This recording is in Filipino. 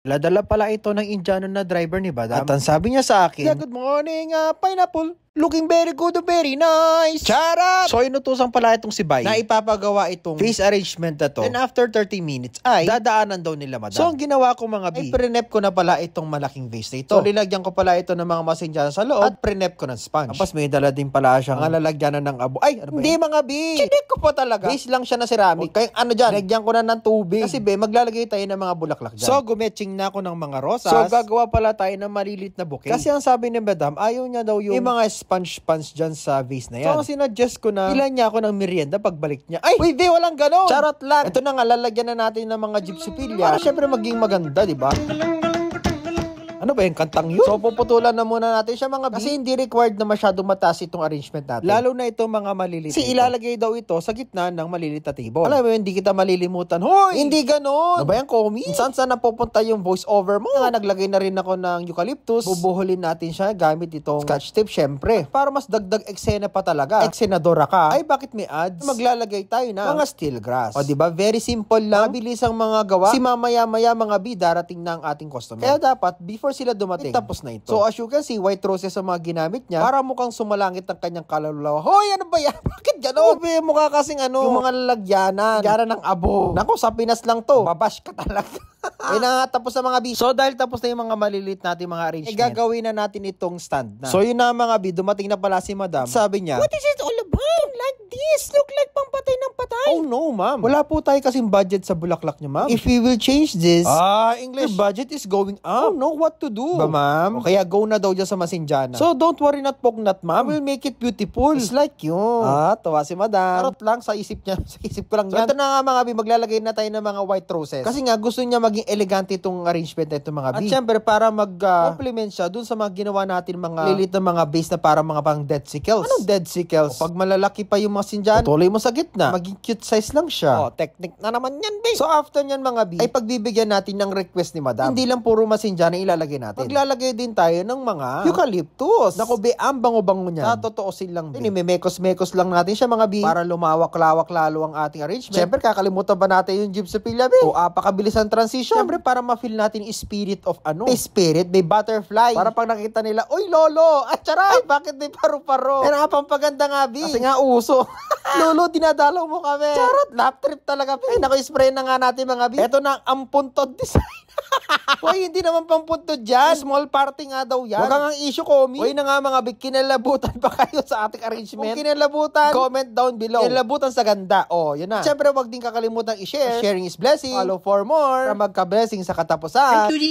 Ladala pala ito ng Indiano na driver ni Badam. At ang sabi niya sa akin, yeah, good morning, pineapple. Looking very good, very nice. Charot! So, inutusan pala itong si Bay na ipapagawa itong face arrangement na to. Then, after 30 minutes, ay dadaanan daw nila, madam. So, ang ginawa ko mga B, ay pre-nep ko na pala itong malaking vase na ito. So, nilagyan ko pala ito ng mga masinjan sa loob at pre-nep ko ng sponge. Tapos, may dala din pala siyang lalagyanan ng abo. Ay, ano ba hindi mga B. Chinik ko pa talaga. Base lang siya na ceramic. Kaya ano dyan, nilagyan ko na ng tubig. Kasi B, maglalagay tayo ng mga bulaklak dyan. So, gumetching na ako ng mga rosas. So, gagawa pala tayo ng malilit na bouquet. Kasi ang sabi ni madam, ayaw niya daw yung mga sponge dyan sa vase na yan. So, sinuggest ko na ilan niya ako ng merienda pagbalik niya. Ay, wait, walang ganon. Charot lang. Ito na nga, lalagyan na natin ng mga gypsophilia. Para syempre maging maganda, di ba? Ano ba yung kantang yun? So, puputulan na muna natin siya mga B. Kasi hindi required na masyadong mataas itong arrangement natin. Lalo na itong mga malilit. Kasi ilalagay daw ito sa gitna ng malilit na table. Alam mo, hindi kita malilimutan. Hoy! Hindi ganon! Ano ba yung Komi? Saan napupunta yung voice over mo? Nga, naglagay na rin ako ng eucalyptus. Bubuhulin natin siya gamit itong scotch tape, syempre. Para mas dagdag eksena pa talaga. Eksenadora ka. Ay, bakit may ads? Maglalagay tayo na mga steel grass. O, diba? Very simple lang. Mabilis ang mga gawa. Si mamaya-maya mga B, darating na ang ating customer. Kaya dapat, before sila dumating, tapos na ito. So, as you can see, white roses ang mga ginamit niya para mukhang sumalangit ang kanyang kaluluwa. Hoy, ano ba yan? Bakit gano'n? Mukha kasing yung mga lalagyanan. Lalagyanan ng abo. Naku, sa Pinas lang to. Babash ka talaga. Ay na, tapos na mga B. So, dahil tapos na yung mga maliliit natin mga arrangement, gagawin na natin itong stand na. So, yun na mga B, dumating na pala si madam. Sabi niya, what is it all about? Like this? Look like pang patay ng patay. Oh no, ma'am. Wala po tayo kasing budget sa bulaklak niya, ma'am. If we will change this, English, the budget is going up. Oh no, what to do? Ba, ma'am? Kaya go na daw dyan sa Masinjana. So, don't worry not pognat, ma'am. We'll make it beautiful. Just like yun. Tawa si madam. Tarot lang sa isip niya. Sa isip ko lang yan. So, ito na nga mga B, maglalagay na tayo ng mga white roses. Kasi nga, gusto niya maging elegante itong arrangement na ito mga B. At syempre, para mag-compliment siya dun sa mga ginawa natin mga lilit na mga base na para mga pang dead sickles. Anong dead sickles? O, pag malalaki pa yung Masinjana, tuloy mo sa gitna. Maging cute size lang siya. Technique na naman yan, B. So, after nyan mga B, ay pagbibigyan natin ng request ni madam. Hindi lang puro Masinjana ilalagay natin. Maglalagay din tayo ng mga eucalyptus. Naku, B, ang bango-bango niyan. Sa totoo silang B. Mekos-mekos lang natin siya mga B para lumawak-lawak lalo ang ating arrangement. Syempre, kakalimutan ba natin yung gypsophilia, B? O, apakabilis ang transition. Syempre, para ma-feel natin yung spirit of may spirit, may butterfly. Para pag nakita nila, oy, lolo, at charay, bakit may paru-paro? Yan ang pampaganda nga, B. Kasi nga uso. Lolo, dinadalaw mo kami. Charot, lap trip talaga, B. Ay, naku, spray na nga natin mga B. Ito na ang ampuntod design. Hoy, hindi naman pampuntod dyan. Small party nga daw yan. Huwag kang issue, Komi. Hoy na nga mga big, kinalabutan pa kayo sa ating arrangement. Kung kinalabutan, comment down below. Kinalabutan sa ganda. Yun na. Siyempre, huwag din kakalimutan i-share. Sharing is blessing. Follow for more. Para magka-blessing sa katapusan. Thank you, G.